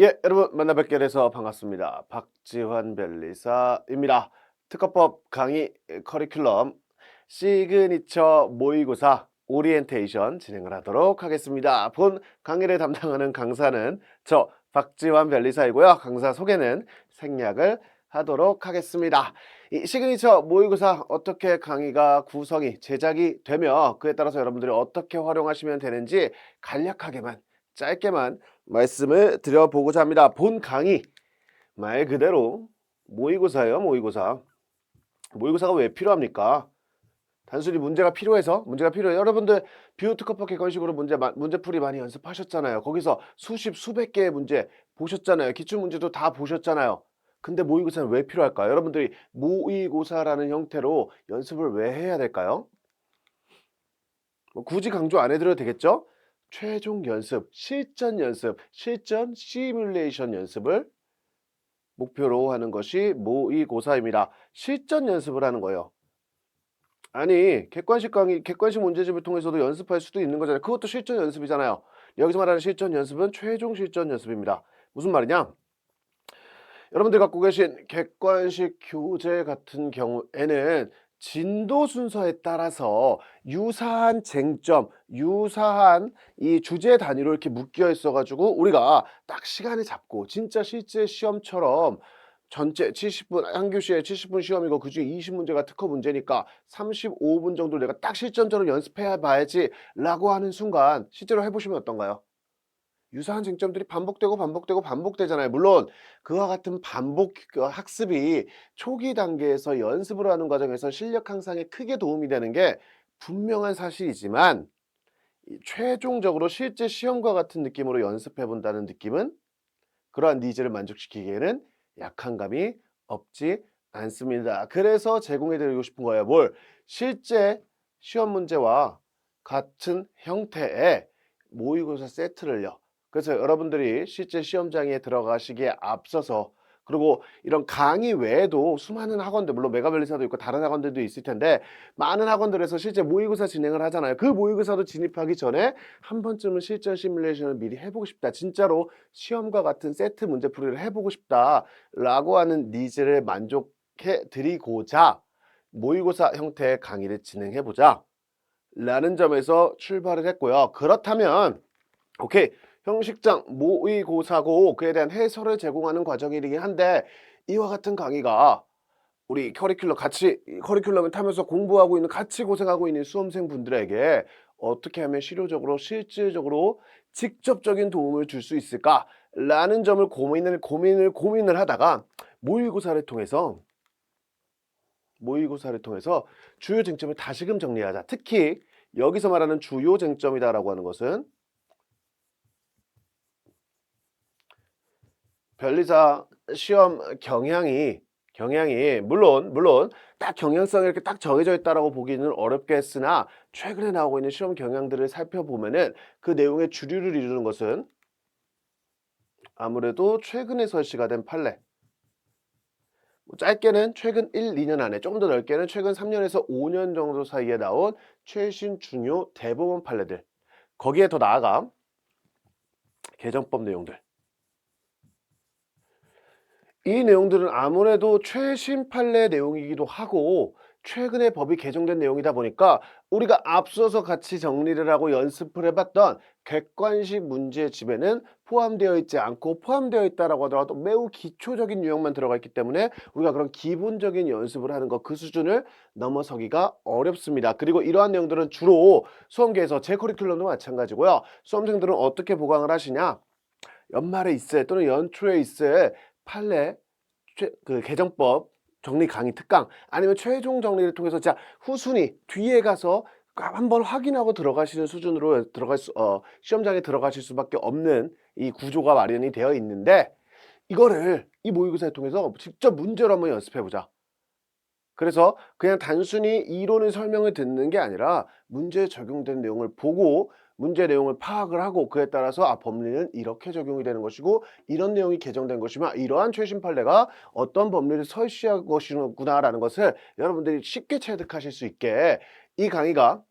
예, 여러분 만나 뵙게 돼서 반갑습니다. 박지환 변리사입니다. 특허법 강의 커리큘럼 시그니처 모의고사 오리엔테이션 진행을 하도록 하겠습니다. 본 강의를 담당하는 강사는 저 박지환 변리사이고요. 강사 소개는 생략을 하도록 하겠습니다. 이 시그니처 모의고사 어떻게 강의가 구성이 제작이 되며 그에 따라서 여러분들이 어떻게 활용하시면 되는지 간략하게만 짧게만 말씀을 드려보고자 합니다. 본 강의 말 그대로 모의고사예요. 모의고사. 모의고사가 왜 필요합니까? 단순히 문제가 필요해요. 여러분들 비오특허법 객관식으로 문제풀이 많이 연습하셨잖아요. 거기서 수십 수백 개의 문제 보셨잖아요. 기출문제도 다 보셨잖아요. 근데 모의고사는 왜 필요할까요? 여러분들이 모의고사라는 형태로 연습을 왜 해야 될까요? 뭐 굳이 강조 안 해드려도 되겠죠? 최종 연습, 실전 시뮬레이션 연습을 목표로 하는 것이 모의고사입니다. 실전 연습을 하는 거예요. 아니, 객관식 문제집을 통해서도 연습할 수도 있는 거잖아요. 그것도 실전 연습이잖아요. 여기서 말하는 실전 연습은 최종 실전 연습입니다. 무슨 말이냐? 여러분들 갖고 계신 객관식 교재 같은 경우에는 진도 순서에 따라서 유사한 쟁점, 유사한 이 주제 단위로 이렇게 묶여 있어 가지고 우리가 딱 시간을 잡고 진짜 실제 시험처럼 전체 70분 한 교시에 70분 시험이고 그중에 20문제가 특허 문제니까 35분 정도 내가 딱 실전처럼 연습해 봐야지라고 하는 순간 실제로 해 보시면 어떤가요? 유사한 쟁점들이 반복되잖아요. 물론 그와 같은 반복 학습이 초기 단계에서 연습을 하는 과정에서 실력 향상에 크게 도움이 되는 게 분명한 사실이지만 이 최종적으로 실제 시험과 같은 느낌으로 연습해 본다는 느낌은 그러한 니즈를 만족시키기에는 약한 감이 없지 않습니다. 그래서 제공해 드리고 싶은 거예요. 뭘? 실제 시험 문제와 같은 형태의 모의고사 세트를요. 그래서 여러분들이 실제 시험장에 들어가시기에 앞서서 그리고 이런 강의 외에도 수많은 학원들 물론 메가벨리사도 있고 다른 학원들도 있을 텐데 많은 학원들에서 실제 모의고사 진행을 하잖아요. 그 모의고사도 진입하기 전에 한 번쯤은 실전 시뮬레이션을 미리 해보고 싶다. 진짜로 시험과 같은 세트 문제풀이를 해보고 싶다라고 하는 니즈를 만족해 드리고자 모의고사 형태의 강의를 진행해보자 라는 점에서 출발을 했고요. 그렇다면 오케이 형식장 모의고사고 그에 대한 해설을 제공하는 과정이긴 한데 이와 같은 강의가 우리 커리큘럼을 타면서 공부하고 있는 같이 고생하고 있는 수험생분들에게 어떻게 하면 실효적으로 실질적으로 직접적인 도움을 줄 수 있을까라는 점을 고민을 하다가 모의고사를 통해서 주요 쟁점을 다시금 정리하자. 특히 여기서 말하는 주요 쟁점이다라고 하는 것은 변리사 시험 경향이 물론 딱 경향성이 이렇게 딱 정해져 있다라고 보기는 어렵겠으나 최근에 나오고 있는 시험 경향들을 살펴보면은 그 내용의 주류를 이루는 것은 아무래도 최근에 설치가 된 판례. 뭐 짧게는 최근 1-2년 안에 좀 더 넓게는 최근 3년에서 5년 정도 사이에 나온 최신 중요 대법원 판례들. 거기에 더 나아가 개정법 내용들. 이 내용들은 아무래도 최신 판례 내용이기도 하고 최근에 법이 개정된 내용이다 보니까 우리가 앞서서 같이 정리를 하고 연습을 해봤던 객관식 문제집에는 포함되어 있지 않고 포함되어 있다라고 하더라도 매우 기초적인 유형만 들어가 있기 때문에 우리가 그런 기본적인 연습을 하는 것 그 수준을 넘어서기가 어렵습니다. 그리고 이러한 내용들은 주로 수험계에서 제 커리큘럼도 마찬가지고요. 수험생들은 어떻게 보강을 하시냐? 연말에 있을 또는 연초에 있을 판례 그 개정법 정리 강의 특강 아니면 최종 정리를 통해서 자 후순위 뒤에 가서 한번 확인하고 들어가시는 수준으로 시험장에 들어가실 수밖에 없는 이 구조가 마련이 되어 있는데 이거를 이 모의고사를 통해서 직접 문제로 한번 연습해 보자. 그래서 그냥 단순히 이론의 설명을 듣는 게 아니라 문제에 적용된 내용을 보고 문제 내용을 파악을 하고 그에 따라서 아 법리는 이렇게 적용이 되는 것이고 이런 내용이 개정된 것이면 이러한 최신 판례가 어떤 법리를 설치할 것이구나라는 것을 여러분들이 쉽게 체득하실 수 있게 이 강의가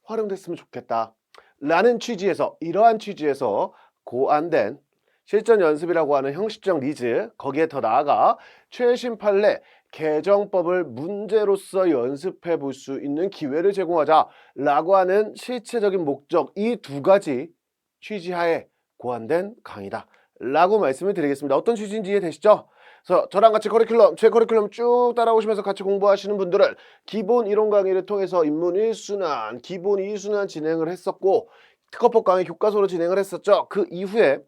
활용됐으면 좋겠다 라는 취지에서 이러한 취지에서 고안된 실전 연습이라고 하는 형식적 니즈, 거기에 더 나아가 최신 판례 개정법을 문제로서 연습해 볼 수 있는 기회를 제공하자라고 하는 실체적인 목적, 이 두 가지 취지하에 고안된 강의다 라고 말씀을 드리겠습니다. 어떤 취지인지 이해되시죠? 그래서 저랑 같이 커리큘럼, 제 커리큘럼 쭉 따라오시면서 같이 공부하시는 분들은 기본 이론 강의를 통해서 입문 1순환, 기본 2순환 진행을 했었고, 특허법 강의 교과서로 진행을 했었죠. 그 이후에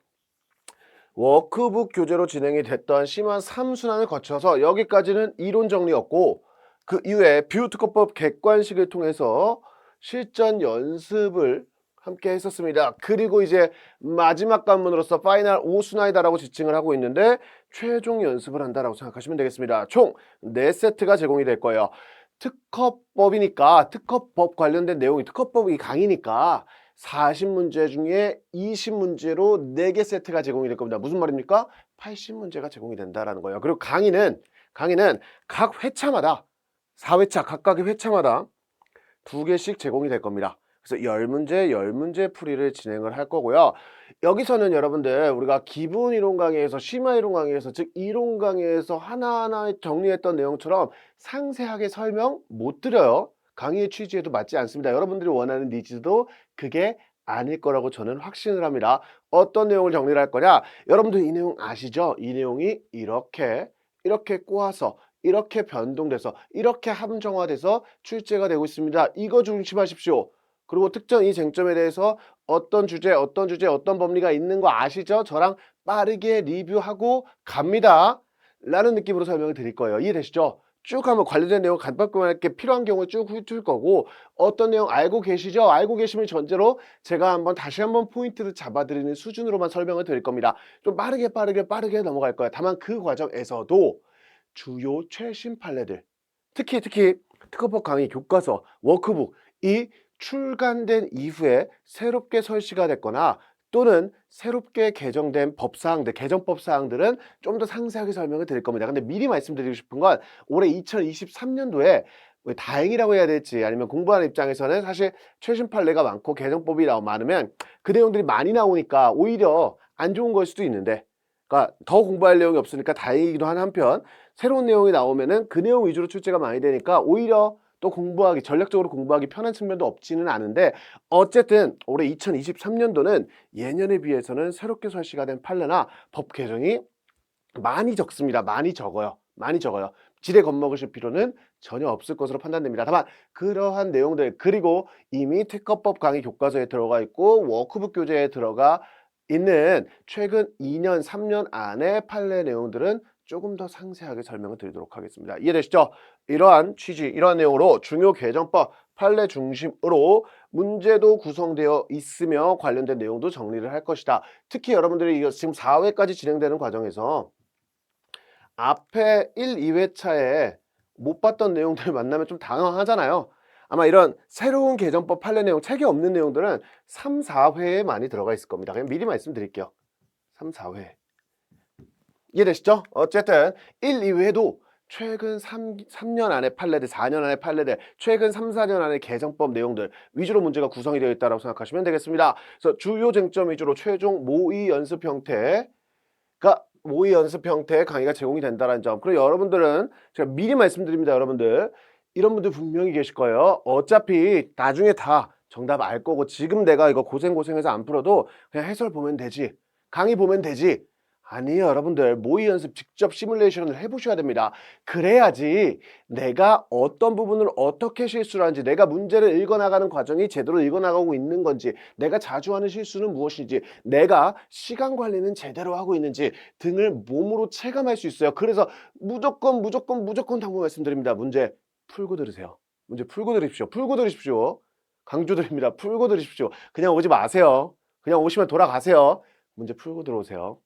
워크북 교재로 진행이 됐던 심한 3순환을 거쳐서 여기까지는 이론 정리였고, 그 이후에 뷰 특허법 객관식을 통해서 실전 연습을 함께 했었습니다. 그리고 이제 마지막 관문으로서 파이널 5순환이다라고 지칭을 하고 있는데 최종 연습을 한다라고 생각하시면 되겠습니다. 총 4세트가 제공이 될 거예요. 특허법이니까, 특허법 관련된 내용이, 특허법이 강의니까 40문제 중에 20문제로 4개 세트가 제공이 될 겁니다. 무슨 말입니까? 80문제가 제공이 된다라는 거예요. 그리고 강의는 각 회차마다 4회차, 각각의 회차마다 2개씩 제공이 될 겁니다. 그래서 10문제 풀이를 진행을 할 거고요. 여기서는 여러분들 우리가 기본 이론 강의에서, 심화 이론 강의에서, 즉 이론 강의에서 하나하나 정리했던 내용처럼 상세하게 설명 못 드려요. 강의의 취지에도 맞지 않습니다. 여러분들이 원하는 니즈도 그게 아닐 거라고 저는 확신을 합니다. 어떤 내용을 정리를 할 거냐? 여러분들 이 내용 아시죠? 이 내용이 이렇게 꼬아서 이렇게 변동돼서 이렇게 함정화돼서 출제가 되고 있습니다. 이거 중심하십시오. 그리고 특정 이 쟁점에 대해서 어떤 주제, 어떤 법리가 있는 거 아시죠? 저랑 빠르게 리뷰하고 갑니다 라는 느낌으로 설명을 드릴 거예요. 이해되시죠? 쭉 한번 관련된 내용 간단하게 필요한 경우에 쭉 훑을 거고, 어떤 내용 알고 계시죠? 알고 계시면 전제로 제가 다시 한번 포인트를 잡아드리는 수준으로만 설명을 드릴 겁니다. 좀 빠르게 넘어갈 거예요. 다만 그 과정에서도 주요 최신 판례들, 특히 특허법 강의 교과서, 워크북, 이 출간된 이후에 새롭게 설치가 됐거나 또는 새롭게 개정된 법사항들, 개정법 사항들은 좀 더 상세하게 설명을 드릴 겁니다. 근데 미리 말씀드리고 싶은 건 올해 2023년도에 다행이라고 해야 될지, 아니면 공부하는 입장에서는 사실 최신 판례가 많고 개정법이 많으면 그 내용들이 많이 나오니까 오히려 안 좋은 걸 수도 있는데, 그러니까 더 공부할 내용이 없으니까 다행이기도 한 한편, 새로운 내용이 나오면은 그 내용 위주로 출제가 많이 되니까 오히려 또 전략적으로 공부하기 편한 측면도 없지는 않은데, 어쨌든 올해 2023년도는 예년에 비해서는 새롭게 설치가 된 판례나 법 개정이 많이 적습니다. 많이 적어요. 지레 겁먹으실 필요는 전혀 없을 것으로 판단됩니다. 다만 그러한 내용들, 그리고 이미 특허법 강의 교과서에 들어가 있고 워크북 교재에 들어가 있는 최근 2년, 3년 안의 판례 내용들은 조금 더 상세하게 설명을 드리도록 하겠습니다. 이해되시죠? 이러한 취지, 이러한 내용으로 중요 개정법 판례 중심으로 문제도 구성되어 있으며 관련된 내용도 정리를 할 것이다. 특히 여러분들이 이거 지금 4회까지 진행되는 과정에서 앞에 1, 2회차에 못 봤던 내용들을 만나면 좀 당황하잖아요. 아마 이런 새로운 개정법 판례 내용, 책에 없는 내용들은 3, 4회에 많이 들어가 있을 겁니다. 그냥 미리 말씀드릴게요. 3, 4회. 이해되시죠? 어쨌든 1, 2회도 최근 3년 안에 판례들, 4년 안에 판례들, 최근 3, 4년 안에 개정법 내용들 위주로 문제가 구성이 되어 있다고 생각하시면 되겠습니다. 그래서 주요 쟁점 위주로 최종 모의 연습 형태의 강의가 제공이 된다는 점. 그리고 여러분들은 제가 미리 말씀드립니다. 여러분들, 이런 분들 분명히 계실 거예요. 어차피 나중에 다 정답 알 거고 지금 내가 이거 고생해서 안 풀어도 그냥 해설 보면 되지, 강의 보면 되지. 아니에요. 여러분들, 모의 연습 직접 시뮬레이션을 해보셔야 됩니다. 그래야지 내가 어떤 부분을 어떻게 실수를 하는지, 내가 문제를 읽어나가는 과정이 제대로 읽어나가고 있는 건지, 내가 자주 하는 실수는 무엇인지, 내가 시간 관리는 제대로 하고 있는지 등을 몸으로 체감할 수 있어요. 그래서 무조건 당부 말씀드립니다. 문제 풀고 들으세요. 문제 풀고 들으십시오. 강조드립니다. 풀고 들으십시오. 그냥 오지 마세요. 그냥 오시면 돌아가세요. 문제 풀고 들어오세요.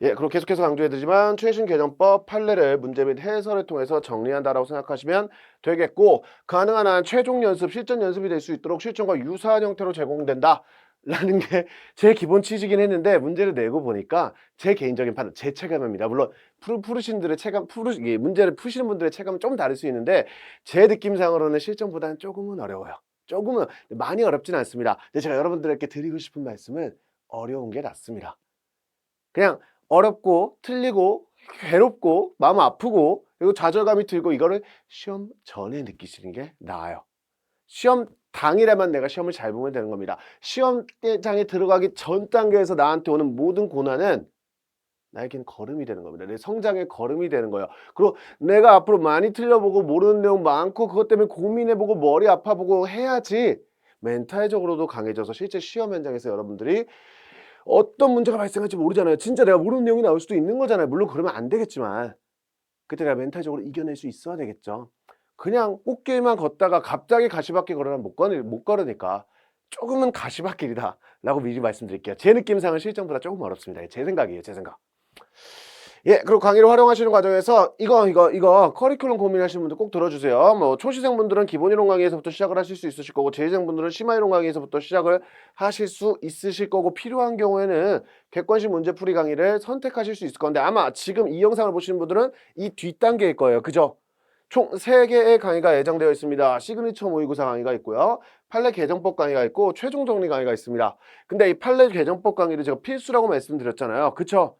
예, 그리고 계속해서 강조해드리지만 최신 개정법 판례를 문제 및 해설을 통해서 정리한다라고 생각하시면 되겠고, 가능한 한 최종 연습, 실전 연습이 될 수 있도록 실전과 유사한 형태로 제공된다 라는 게 제 기본 취지긴 했는데, 문제를 내고 보니까 제 개인적인 판단, 제 체감입니다. 물론 푸르신 분들의 체감, 문제를 푸시는 분들의 체감은 좀 다를 수 있는데, 제 느낌상으로는 실전보다는 조금은 어려워요. 조금은, 많이 어렵진 않습니다. 근데 제가 여러분들에게 드리고 싶은 말씀은 어려운 게 낫습니다. 그냥 어렵고 틀리고 괴롭고 마음 아프고 그리고 좌절감이 들고 이거를 시험 전에 느끼시는 게 나아요. 시험 당일에만 내가 시험을 잘 보면 되는 겁니다. 시험장에 들어가기 전 단계에서 나한테 오는 모든 고난은 나에겐 걸음이 되는 겁니다. 내 성장의 걸음이 되는 거예요. 그리고 내가 앞으로 많이 틀려보고 모르는 내용 많고 그것 때문에 고민해보고 머리 아파보고 해야지 멘탈적으로도 강해져서 실제 시험 현장에서 여러분들이 어떤 문제가 발생할지 모르잖아요. 진짜 내가 모르는 내용이 나올 수도 있는 거잖아요. 물론 그러면 안 되겠지만 그때 내가 멘탈적으로 이겨낼 수 있어야 되겠죠. 그냥 꽃길만 걷다가 갑자기 가시밭길 걸으면 못 걸으니까 조금은 가시밭길이다 라고 미리 말씀드릴게요. 제 느낌상은 실전보다 조금 어렵습니다. 제 생각이에요. 제 생각. 예, 그리고 강의를 활용하시는 과정에서 이거 커리큘럼 고민하시는 분들 꼭 들어주세요. 뭐 초시생분들은 기본 이론 강의에서부터 시작을 하실 수 있으실 거고 재시생분들은 심화 이론 강의에서부터 시작을 하실 수 있으실 거고 필요한 경우에는 객관식 문제풀이 강의를 선택하실 수 있을 건데 아마 지금 이 영상을 보시는 분들은 이 뒷단계일 거예요. 그죠? 총 3개의 강의가 예정되어 있습니다. 시그니처 모의고사 강의가 있고요. 판례 개정법 강의가 있고 최종 정리 강의가 있습니다. 근데 이 판례 개정법 강의를 제가 필수라고 말씀드렸잖아요. 그쵸?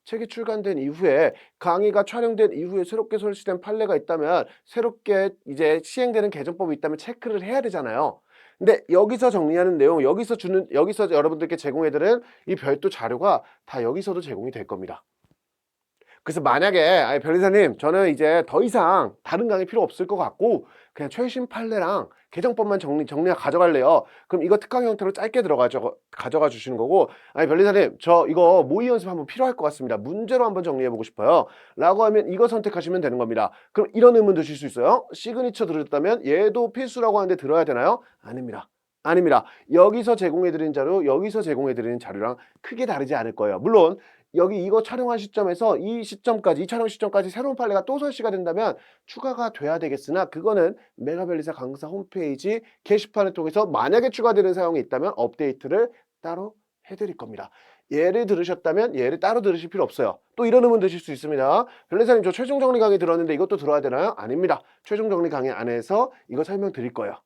책이 출간된 이후에 강의가 촬영된 이후에 새롭게 설치된 판례가 있다면 새롭게 이제 시행되는 개정법이 있다면 체크를 해야 되잖아요. 근데 여기서 정리하는 내용, 여기서 여러분들께 제공해드린 이 별도 자료가 다 여기서도 제공이 될 겁니다. 그래서 만약에 변리사님 저는 이제 더 이상 다른 강의 필요 없을 것 같고 그냥 최신 판례랑 개정법만 정리 가져갈래요. 그럼 이거 특강 형태로 짧게 가져가 주시는 거고 변리사님 저 이거 모의 연습 한번 필요할 것 같습니다. 문제로 한번 정리해 보고 싶어요. 라고 하면 이거 선택하시면 되는 겁니다. 그럼 이런 의문 드실 수 있어요. 시그니처 들으셨다면 얘도 필수라고 하는데 들어야 되나요? 아닙니다. 여기서 제공해드린 자료, 여기서 제공해드리는 자료랑 크게 다르지 않을 거예요. 물론 여기 이거 촬영한 시점에서 이 촬영 시점까지 새로운 판례가 또 설치가 된다면 추가가 돼야 되겠으나 그거는 메가벨리사 강사 홈페이지 게시판을 통해서 만약에 추가되는 사항이 있다면 업데이트를 따로 해드릴 겁니다. 얘를 들으셨다면 얘를 따로 들으실 필요 없어요. 또 이런 의문 드실 수 있습니다. 변리사님 저 최종 정리 강의 들었는데 이것도 들어야 되나요? 아닙니다. 최종 정리 강의 안에서 이거 설명드릴 거예요.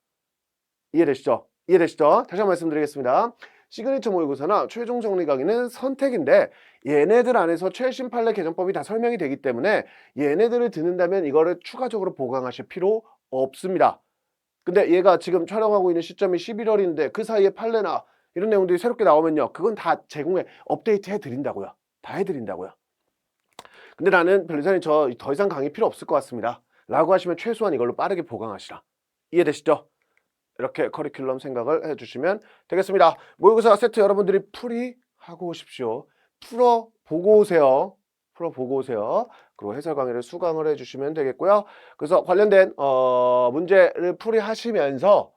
이해되시죠? 다시 한번 말씀드리겠습니다. 시그니처 모의고사나 최종 정리 강의는 선택인데 얘네들 안에서 최신 판례 개정법이 다 설명이 되기 때문에 얘네들을 듣는다면 이거를 추가적으로 보강하실 필요 없습니다. 근데 얘가 지금 촬영하고 있는 시점이 11월인데 그 사이에 판례나 이런 내용들이 새롭게 나오면요. 그건 다 업데이트 해드린다고요. 다 해드린다고요. 근데 나는 변리사님 저 더 이상 강의 필요 없을 것 같습니다. 라고 하시면 최소한 이걸로 빠르게 보강하시라. 이해되시죠? 이렇게 커리큘럼 생각을 해주시면 되겠습니다. 모의고사 세트 여러분들이 풀이하고 오십시오. 풀어보고 오세요. 그리고 해설 강의를 수강을 해주시면 되겠고요. 그래서 관련된 문제를 풀이하시면서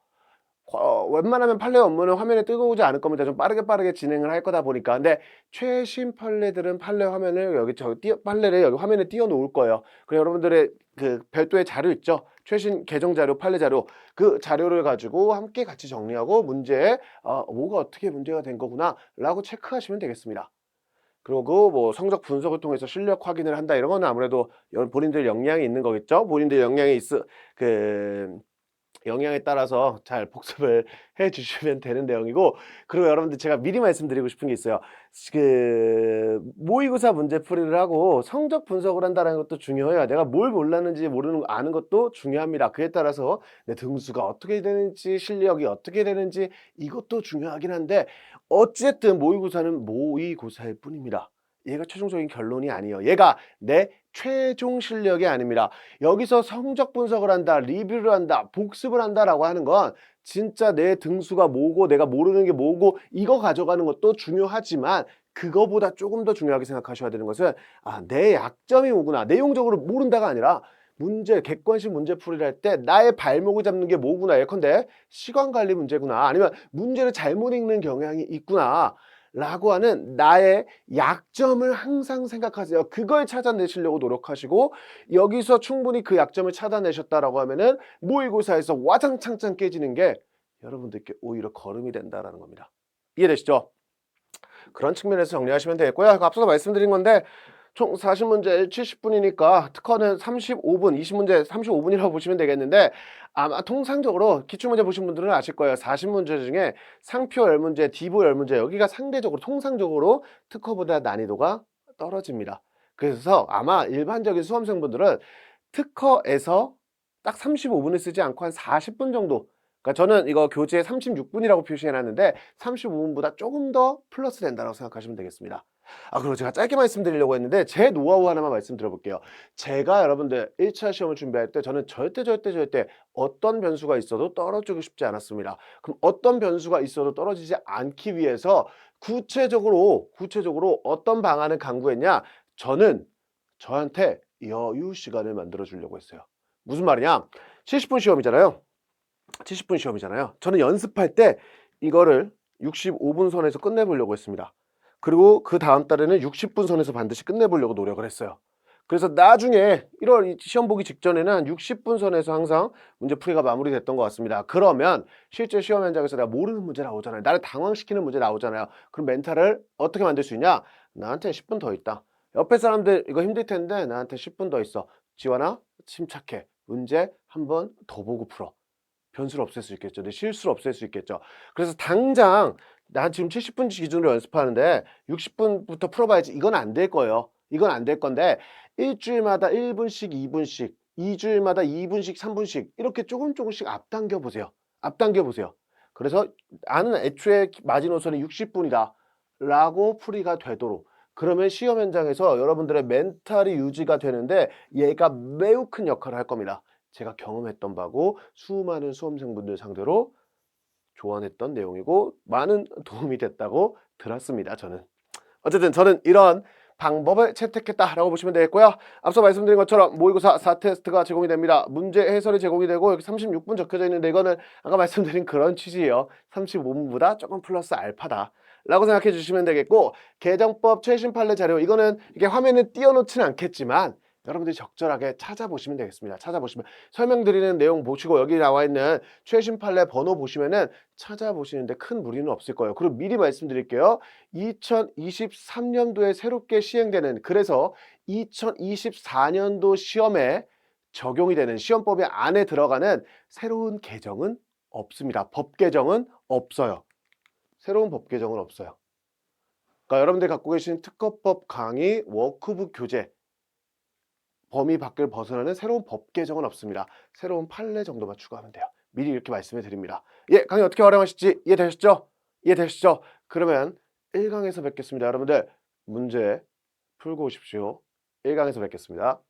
웬만하면 판례 업무는 화면에 뜨거우지 않을 겁니다. 좀 빠르게 진행을 할 거다 보니까. 근데 최신 판례들은 판례 화면을 판례를 여기 화면에 띄워 놓을 거예요. 그리고 여러분들의 그 별도의 자료 있죠. 최신 개정 자료, 판례 자료. 그 자료를 가지고 함께 같이 정리하고 뭐가 어떻게 문제가 된 거구나 라고 체크하시면 되겠습니다. 그리고 뭐 성적 분석을 통해서 실력 확인을 한다 이런 거는 아무래도 본인들 역량이 있는 거겠죠. 본인들 영향에 따라서 잘 복습을 해 주시면 되는 내용이고 그리고 여러분들 제가 미리 말씀드리고 싶은 게 있어요. 모의고사 문제풀이를 하고 성적 분석을 한다는 것도 중요해요. 내가 뭘 몰랐는지 아는 것도 중요합니다. 그에 따라서 내 등수가 어떻게 되는지 실력이 어떻게 되는지 이것도 중요하긴 한데 어쨌든 모의고사는 모의고사일 뿐입니다. 얘가 최종적인 결론이 아니에요. 얘가 내 최종 실력이 아닙니다. 여기서 성적 분석을 한다, 리뷰를 한다, 복습을 한다라고 하는 건 진짜 내 등수가 뭐고 내가 모르는 게 뭐고 이거 가져가는 것도 중요하지만 그거보다 조금 더 중요하게 생각하셔야 되는 것은 내 약점이 뭐구나. 내용적으로 모른다가 아니라 객관식 문제풀이를 할 때 나의 발목을 잡는 게 뭐구나. 예컨대 시간관리 문제구나. 아니면 문제를 잘못 읽는 경향이 있구나. 라고 하는 나의 약점을 항상 생각하세요. 그걸 찾아내시려고 노력하시고 여기서 충분히 그 약점을 찾아내셨다라고 하면은 모의고사에서 와장창창 깨지는 게 여러분들께 오히려 걸음이 된다라는 겁니다. 이해되시죠? 그런 측면에서 정리하시면 되겠고요. 앞서서 말씀드린 건데 총 40문제 70분이니까 특허는 35분, 20문제 35분이라고 보시면 되겠는데 아마 통상적으로 기출문제 보신 분들은 아실 거예요. 40문제 중에 상표 10문제, 디보 10문제 여기가 상대적으로 통상적으로 특허보다 난이도가 떨어집니다. 그래서 아마 일반적인 수험생분들은 특허에서 딱 35분을 쓰지 않고 한 40분 정도, 그러니까 저는 이거 교재에 36분이라고 표시해 놨는데 35분보다 조금 더 플러스 된다고 생각하시면 되겠습니다. 그리고 제가 짧게 말씀드리려고 했는데 제 노하우 하나만 말씀드려 볼게요. 제가 여러분들 1차 시험을 준비할 때 저는 절대 어떤 변수가 있어도 떨어지고 싶지 않았습니다. 그럼 어떤 변수가 있어도 떨어지지 않기 위해서 구체적으로 어떤 방안을 강구했냐? 저는 저한테 여유 시간을 만들어 주려고 했어요. 무슨 말이냐? 70분 시험이잖아요. 70분 시험이잖아요. 저는 연습할 때 이거를 65분 선에서 끝내보려고 했습니다. 그리고 그 다음 달에는 60분 선에서 반드시 끝내보려고 노력을 했어요. 그래서 나중에 1월 시험 보기 직전에는 60분 선에서 항상 문제 풀이가 마무리됐던 것 같습니다. 그러면 실제 시험 현장에서 내가 모르는 문제 나오잖아요. 나를 당황시키는 문제 나오잖아요. 그럼 멘탈을 어떻게 만들 수 있냐? 나한테 10분 더 있다. 옆에 사람들 이거 힘들 텐데 나한테 10분 더 있어. 지원아, 침착해. 문제 한 번 더 보고 풀어. 변수를 없앨 수 있겠죠. 내 실수를 없앨 수 있겠죠. 그래서 당장 난 지금 70분 기준으로 연습하는데 60분부터 풀어봐야지. 이건 안 될 거예요. 이건 안 될 건데 일주일마다 1분씩, 2분씩, 2주일마다 2분씩, 3분씩 이렇게 조금씩 앞당겨 보세요. 앞당겨 보세요. 그래서 나는 애초에 마지노선이 60분이다 라고 풀이가 되도록, 그러면 시험 현장에서 여러분들의 멘탈이 유지가 되는데 얘가 매우 큰 역할을 할 겁니다. 제가 경험했던 바고 수많은 수험생분들 상대로 조언했던 내용이고 많은 도움이 됐다고 들었습니다. 저는 어쨌든 저는 이런 방법을 채택했다라고 보시면 되겠고요. 앞서 말씀드린 것처럼 모의고사 4테스트가 제공이 됩니다. 문제 해설이 제공이 되고 여기 36분 적혀져 있는데 이거는 아까 말씀드린 그런 취지예요. 35분보다 조금 플러스 알파다 라고 생각해 주시면 되겠고, 개정법 최신 판례 자료 이거는 이게 화면에 띄워놓지는 않겠지만 여러분들이 적절하게 찾아보시면 되겠습니다. 찾아보시면 설명드리는 내용 보시고 여기 나와 있는 최신 판례 번호 보시면은 찾아보시는데 큰 무리는 없을 거예요. 그리고 미리 말씀드릴게요. 2023년도에 새롭게 시행되는, 그래서 2024년도 시험에 적용이 되는 시험법의 안에 들어가는 새로운 개정은 없습니다. 법 개정은 없어요. 새로운 법 개정은 없어요. 그러니까 여러분들이 갖고 계신 특허법 강의 워크북 교재 범위 밖을 벗어나는 새로운 법 개정은 없습니다. 새로운 판례 정도만 추가하면 돼요. 미리 이렇게 말씀을 드립니다. 예, 강의 어떻게 활용하실지 이해되셨죠? 이해되셨죠? 그러면 1강에서 뵙겠습니다. 여러분들 문제 풀고 오십시오. 1강에서 뵙겠습니다.